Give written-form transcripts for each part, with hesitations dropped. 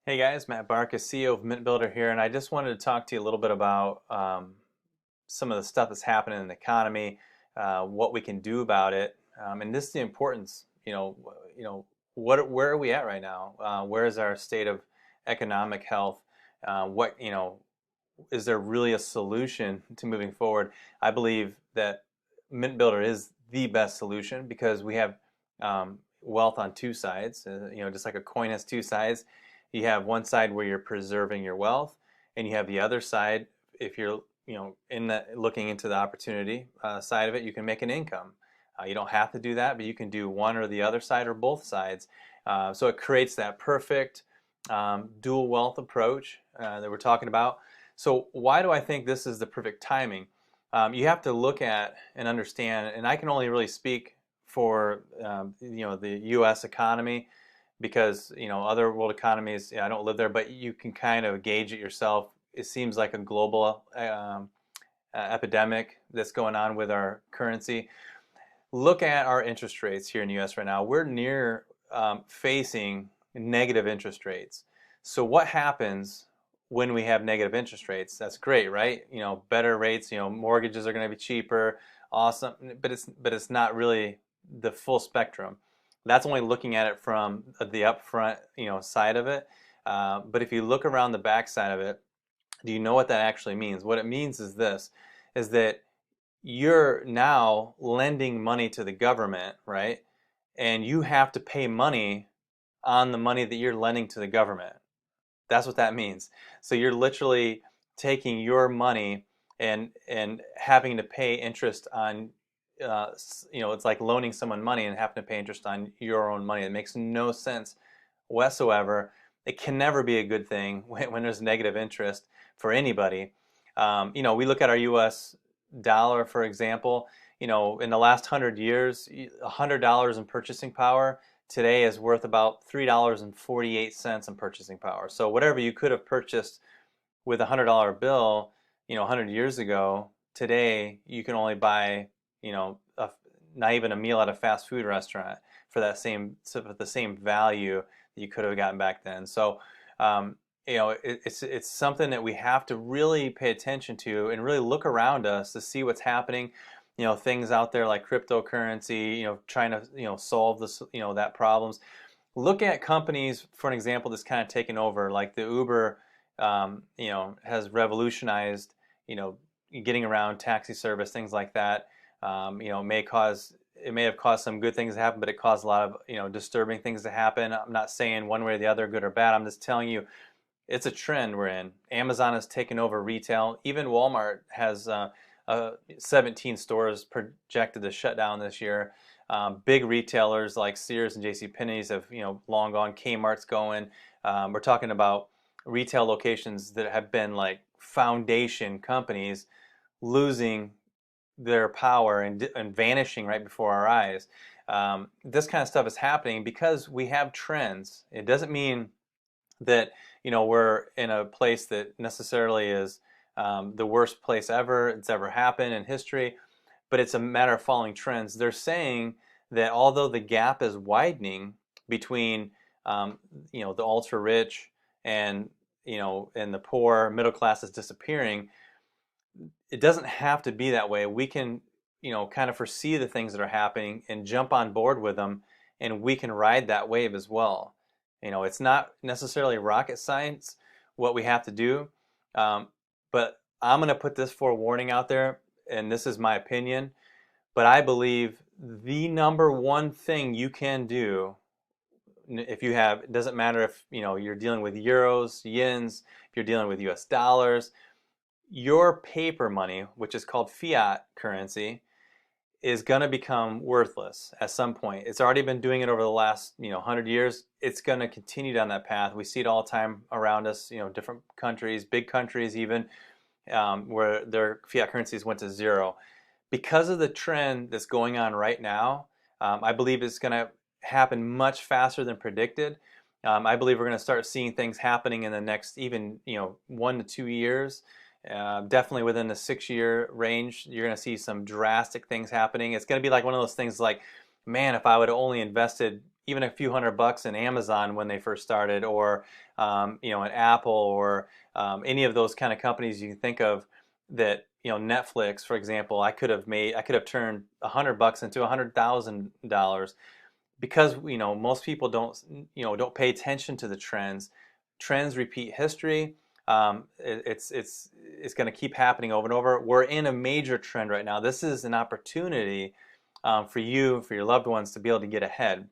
Hey guys, Matt Barkas, CEO of MintBuilder here, and I just wanted to talk to you a little bit about some of the stuff that's happening in the economy, what we can do about it, and this is the importance. Where are we at right now? Where is our state of economic health? Is there really a solution to moving forward? I believe that MintBuilder is the best solution because we have wealth on two sides. Just like a coin has two sides. You have one side where you're preserving your wealth, and you have the other side. If you're, looking into the opportunity side of it, you can make an income. You don't have to do that, but you can do one or the other side or both sides. So it creates that perfect dual wealth approach that we're talking about. So why do I think this is the perfect timing? You have to look at and understand, and I can only really speak for the U.S. economy, because other world economies, I don't live there, but you can kind of gauge it yourself. It seems like a global epidemic that's going on with our currency. Look at our interest rates here in the U.S. right now. We're near facing negative interest rates. So what happens when we have negative interest rates? That's great, right? Better rates. Mortgages are going to be cheaper. Awesome, but it's not really the full spectrum. That's only looking at it from the upfront, side of it. But if you look around the back side of it, do you know what that actually means? What it means is this, is that you're now lending money to the government, right? And you have to pay money on the money that you're lending to the government. That's what that means. So you're literally taking your money and having to pay interest on it's like loaning someone money and having to pay interest on your own money. It makes no sense whatsoever. It can never be a good thing when there's negative interest for anybody. We look at our U.S. dollar, for example. In the last 100 years, $100 in purchasing power today is worth about $3.48 in purchasing power. So whatever you could have purchased with a $100 bill, 100 years ago, today you can only buy not even a meal at a fast food restaurant for the same value that you could have gotten back then. So it's something that we have to really pay attention to and really look around us to see what's happening. Things out there like cryptocurrency, trying to solve this, that problems. Look at companies, for an example, that's kind of taken over, like the Uber, has revolutionized, getting around taxi service, things like that. It may have caused some good things to happen, but it caused a lot of disturbing things to happen. I'm not saying one way or the other, good or bad. I'm just telling you, it's a trend we're in. Amazon has taken over retail. Even Walmart has 17 stores projected to shut down this year. Big retailers like Sears and JCPenney's have long gone. Kmart's going. We're talking about retail locations that have been like foundation companies losing their power and vanishing right before our eyes. This kind of stuff is happening because we have trends. It doesn't mean that we're in a place that necessarily is the worst place it's ever happened in history, but it's a matter of following trends. They're saying that although the gap is widening between the ultra rich and and the poor, middle class is disappearing, it doesn't have to be that way. We can, kind of foresee the things that are happening and jump on board with them, and we can ride that wave as well. It's not necessarily rocket science what we have to do, but I'm going to put this forewarning out there, and this is my opinion, but I believe the number one thing you can do, if you have, it doesn't matter if you're dealing with euros, yens, if you're dealing with US dollars, your paper money, which is called fiat currency, is going to become worthless at some point. It's already been doing it over the last 100 years. It's going to continue down that path. We see it all the time around us, different countries, big countries even, where their fiat currencies went to zero. Because of the trend that's going on right now, I believe it's going to happen much faster than predicted. I believe we're going to start seeing things happening in the next even 1 to 2 years. Definitely within the 6-year range, you're going to see some drastic things happening. It's going to be like one of those things like, man, if I would have only invested even a few $100 in Amazon when they first started, or an Apple, or any of those kind of companies you can think of that, Netflix, for example, I could have turned $100 into $100,000 because most people don't pay attention to the trends. Trends repeat history. It's going to keep happening over and over. We're in a major trend right now. This is an opportunity for you, for your loved ones, to be able to get ahead.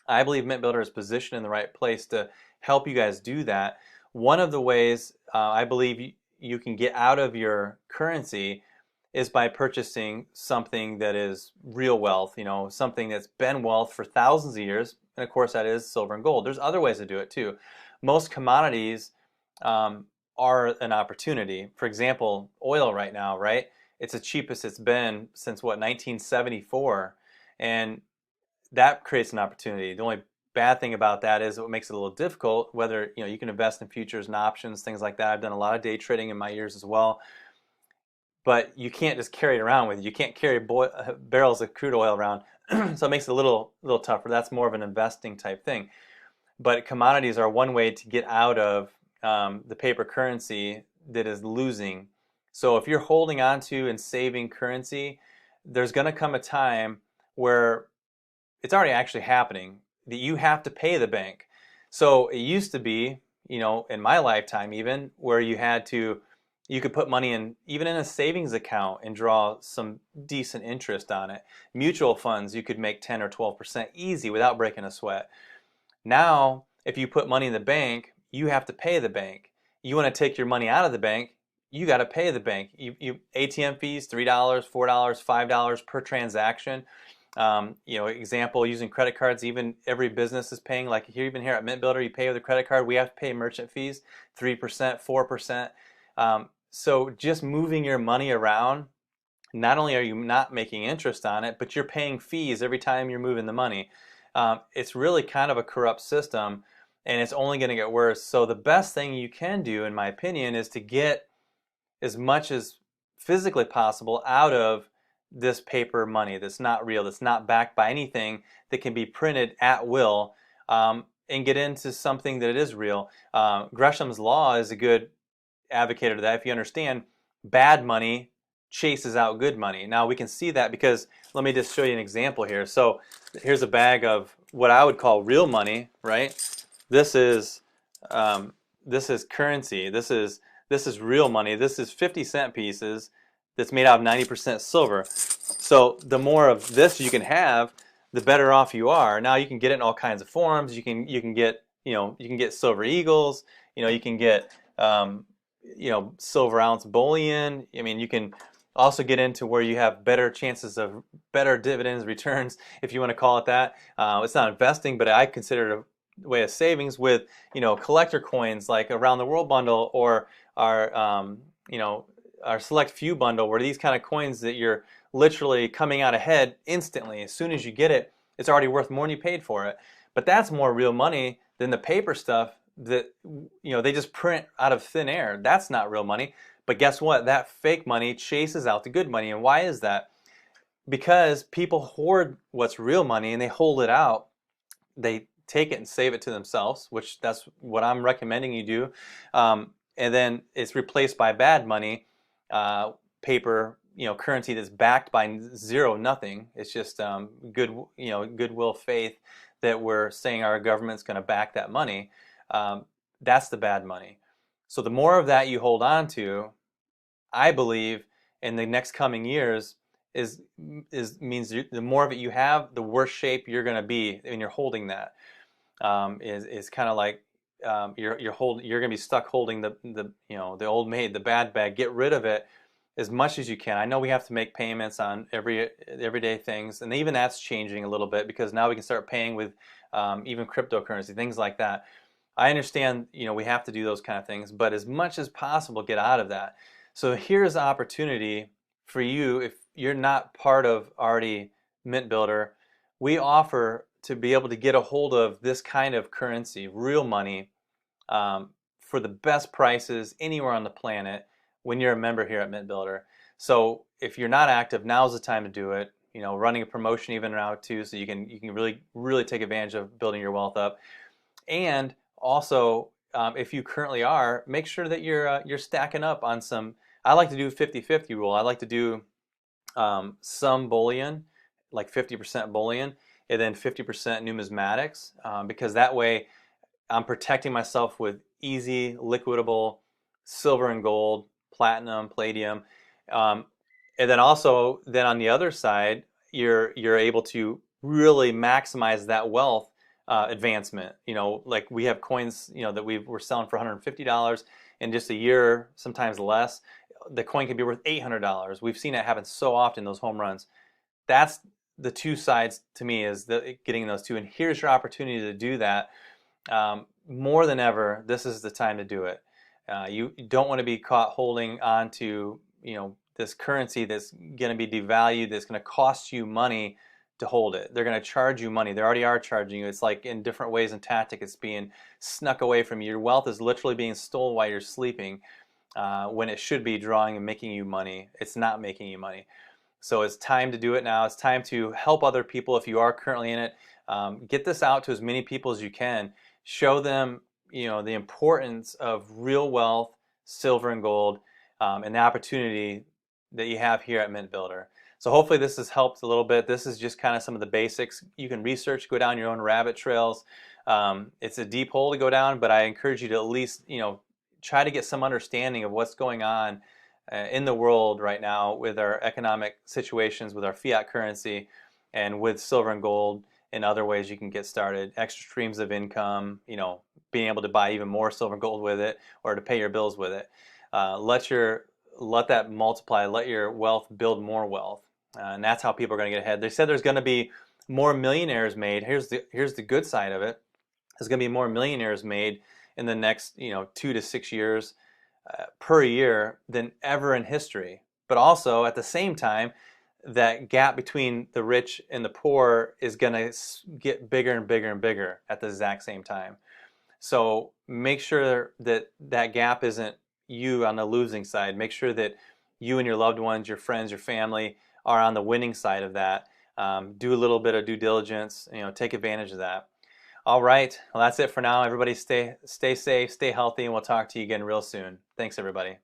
I believe MintBuilder is positioned in the right place to help you guys do that. One of the ways I believe you can get out of your currency is by purchasing something that is real wealth, something that's been wealth for thousands of years. And of course, that is silver and gold. There's other ways to do it too. Most commodities are an opportunity. For example, oil right now, right? It's the cheapest it's been since 1974. And that creates an opportunity. The only bad thing about that is it makes it a little difficult, whether you can invest in futures and options, things like that. I've done a lot of day trading in my years as well. But you can't just carry it around with you. You can't carry barrels of crude oil around. So it makes it a little tougher. That's more of an investing type thing. But commodities are one way to get out of the paper currency that is losing. So if you're holding on to and saving currency, there's going to come a time where it's already actually happening that you have to pay the bank. So it used to be, in my lifetime even, where you could put money in, even in a savings account, and draw some decent interest on it. Mutual funds, you could make 10 or 12% easy without breaking a sweat. Now, if you put money in the bank, you have to pay the bank. You want to take your money out of the bank, you got to pay the bank. ATM fees, $3, $4, $5 per transaction. Example, using credit cards, even every business is paying, like even here at MintBuilder, you pay with a credit card, we have to pay merchant fees, 3%, 4%. So just moving your money around, not only are you not making interest on it, but you're paying fees every time you're moving the money. It's really kind of a corrupt system, and it's only going to get worse. So the best thing you can do, in my opinion, is to get as much as physically possible out of this paper money that's not real, that's not backed by anything, that can be printed at will, and get into something that is real. Gresham's law is a good advocate of that. If you understand, bad money chases out good money. Now we can see that because, let me just show you an example here. So here's a bag of what I would call real money, right? This is currency. This is real money. This is 50-cent pieces that's made out of 90% silver. So the more of this you can have, the better off you are. Now you can get it in all kinds of forms. You can get silver eagles. You can get silver ounce bullion. I mean, you can also get into where you have better chances of better dividends, returns, if you want to call it that. It's not investing, but I consider it a way of savings with, collector coins like Around the World bundle, or our select few bundle, where these kind of coins that you're literally coming out ahead instantly. As soon as you get it, it's already worth more than you paid for it. But that's more real money than the paper stuff that they just print out of thin air. That's not real money. But guess what? That fake money chases out the good money. And why is that? Because people hoard what's real money and they hold it out. They take it and save it to themselves, which that's what I'm recommending you do. And then it's replaced by bad money, paper, currency that's backed by zero, nothing. It's just goodwill, faith that we're saying our government's going to back that money. That's the bad money. So the more of that you hold on to, I believe, in the next coming years, means the more of it you have, the worse shape you're going to be when you're holding that. Is kind of like you're going to be stuck holding the old maid, the bad bag. Get rid of it as much as you can. I know we have to make payments on everyday things, and even that's changing a little bit, because now we can start paying with even cryptocurrency, things like that. I understand, we have to do those kind of things, but as much as possible, get out of that. So here's an opportunity for you. If you're not part of already MintBuilder, we offer to be able to get a hold of this kind of currency, real money, for the best prices anywhere on the planet when you're a member here at MintBuilder. So if you're not active, now's the time to do it. running a promotion even now too, so you can really take advantage of building your wealth up. And also, if you currently are, make sure that you're stacking up on some. I like to do 50-50 rule. I like to do some bullion, like 50% bullion, and then 50% numismatics, because that way I'm protecting myself with easy, liquidable silver and gold, platinum, palladium, and then also on the other side, you're able to really maximize that wealth advancement. Like we have coins, that we're selling for $150 in just a year, sometimes less. The coin can be worth $800. We've seen it happen so often, those home runs. That's the two sides to me, is getting those two. And here's your opportunity to do that. More than ever, this is the time to do it. You don't want to be caught holding on to this currency that's going to be devalued, that's going to cost you money to hold it. They're going to charge you money. They already are charging you. It's like in different ways and tactics, it's being snuck away from you. Your wealth is literally being stolen while you're sleeping, when it should be drawing and making you money. It's not making you money. So it's time to do it now. It's time to help other people if you are currently in it. Get this out to as many people as you can. Show them the importance of real wealth, silver and gold, and the opportunity that you have here at MintBuilder. So hopefully this has helped a little bit. This is just kind of some of the basics. You can research, go down your own rabbit trails. It's a deep hole to go down, but I encourage you to at least try to get some understanding of what's going on in the world right now with our economic situations, with our fiat currency, and with silver and gold, and other ways you can get started. Extra streams of income, being able to buy even more silver and gold with it, or to pay your bills with it. Let that multiply. Let your wealth build more wealth, and that's how people are going to get ahead. They said there's going to be more millionaires made. Here's the good side of it. There's going to be more millionaires made in the next 2 to 6 years per year than ever in history. But also at the same time, that gap between the rich and the poor is going to get bigger and bigger and bigger at the exact same time. So make sure that that gap isn't you on the losing side. Make sure that you and your loved ones, your friends, your family are on the winning side of that. Do a little bit of due diligence, take advantage of that. All right, well, that's it for now. Everybody stay safe, stay healthy, and we'll talk to you again real soon. Thanks, everybody.